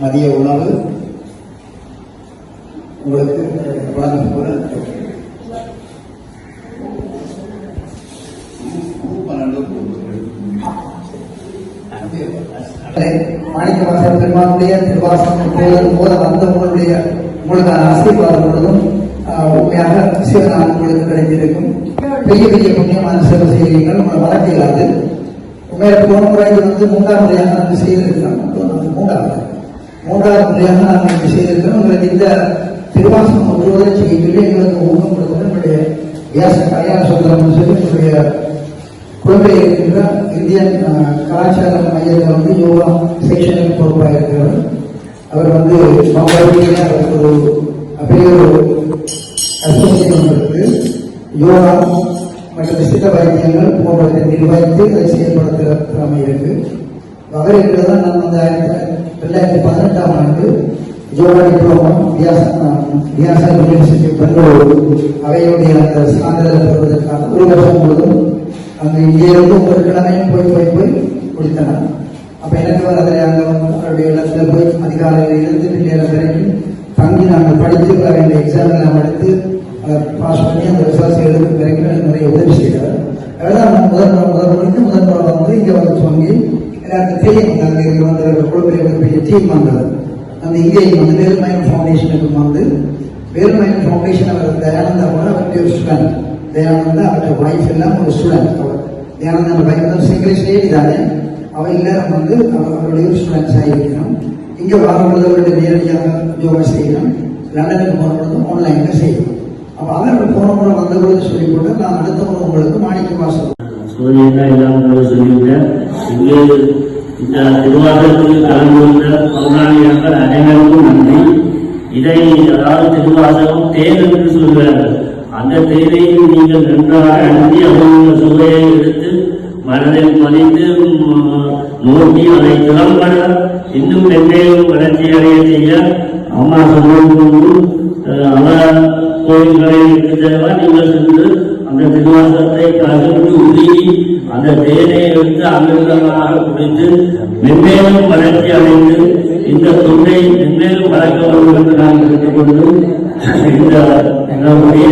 மதிய உணவு உங்களுக்கு மாணிக்கவாசகர் பெருமானுடைய திருவாசகம் போது வந்த உங்களுக்கான ஆசீர்வாதம் முழுதும் உண்மையாக சிவனான் உங்களுக்கு கிடைத்திருக்கும். பெரிய பெரிய புண்ணியமான சேவை செய்கிறீர்கள், உங்களை வளர்க்கிறாது. உண்மையில போன முறை மூன்றாம் முறையாக நாங்கள் செய்திருக்கிறோம். மூன்றாவது முறையாக நாங்கள் செய்திருக்கிறோம். உங்களுக்கு இந்த திருவாசகம் முழுவதும் செய்யவில்லை. எங்களுக்கு ஊக்கம் கொடுத்தது நம்முடைய வியாச கல்யாண சுந்தரம் சொல்லி உங்களுடைய குழந்தை இருக்கின்ற இந்தியன் கலாச்சார மையத்தில் யோகா செக்ஷனுக்கு பொறுப்பாக இருக்கிறவர். அவர் அவருக்கு ஒரு பெரிய ஒரு அசோசியேஷன் இருக்கு. யோகா மற்றும் சித்த வைத்தியங்கள் போன்றவற்றை நிர்வகித்து அதை செயல்படுத்துகிற திறமை இருக்கு. அவர் இருக்கிறதான் நான் 2018ஆம் ஆண்டு யோகா டிப்ளமோ வியாச யூனிவர்சிட்டி பெங்களூரு அவையுடைய அந்த சான்றிதழ் பெறுவதற்காக ஒரு வருஷம் முழுவதும் அங்கே இங்கிருந்து ஒரு கிழமையும் போய் கொடுத்தனர். அப்போ எனக்கு அதில் அங்கே அவருடைய இடத்துல போய் அதிகாலையில் இருந்து நேரம் வரைக்கும் தங்கி நாங்கள் படித்து வேண்டிய எக்ஸாம் எல்லாம் எடுத்து பாஸ் பண்ணி அந்த ரிசல்ட்ஸ் எடுத்து வரைக்கும் எனக்கு நிறைய உதவி செய்கிறார். அதுதான் முதல் இங்கே சொல்லி எல்லாருக்கும் தெரியும். அங்கே இருக்கிற குழுவில் பெரிய டீம் வந்தது. வந்து இங்கேயும் வந்து வேலுமயன் ஃபவுண்டேஷனுக்கு வந்து வேலுமயன் ஃபவுண்டேஷன் அவர் தயானந்தா கூட அவருடைய ஒரு ஸ்டூடெண்ட். தயானந்தா அவருடைய வைஃப் எல்லாம் ஒரு ஸ்டூடெண்ட். அவர் தயானந்தா வைஃப் வந்து சிங்கிள் லேடி தானே, அவள் எல்லாரும் வந்து அவருடைய ஸ்டூடெண்ட்ஸ் ஆகிருக்கணும். இங்கே வரும்பொழுது அவருடைய நேரடியாக யோகா செய்யணும், லண்டனுக்கு போன பொழுது ஆன்லைன்ல செய்யணும். அப்போ அவர்கள் போன முறை வந்த பொழுது சொல்லிக் கொண்டு நான் அடுத்த முறை உங்களுக்கு மாணிக்க வாசல் சொல்லிவிட்டேன். இங்கே இந்த திருவாசகத்துக்கு கலந்து கொண்ட பௌராணிகர்கள் அனைவருக்கும் நன்றி. இதை அதாவது திருவாசகம் தேன் என்று சொல்கிறார்கள். அந்த தேனையும் நீங்கள் நன்றாக அணுகி அவருடைய சுவையை எடுத்து மனதில் பதிந்து நோக்கி அதை திறம்பட இன்னும் மென்மேலும் வளர்ச்சி அடைய செய்ய அம்மா சொல்லும்போது அவர் கோயில்களை இருக்கிறதா நீங்கள் சென்று அந்த திருவாசகத்தை கலந்து உருகி அந்த தேனை எடுத்து அமிர்தமாக குடித்து மென்மேலும் வளர்ச்சி அடைந்து இந்த தொண்டை மென்மேலும் வளர்க்க வேண்டும் என்று நான் கேட்டுக்கொண்டு இந்த நன்றி.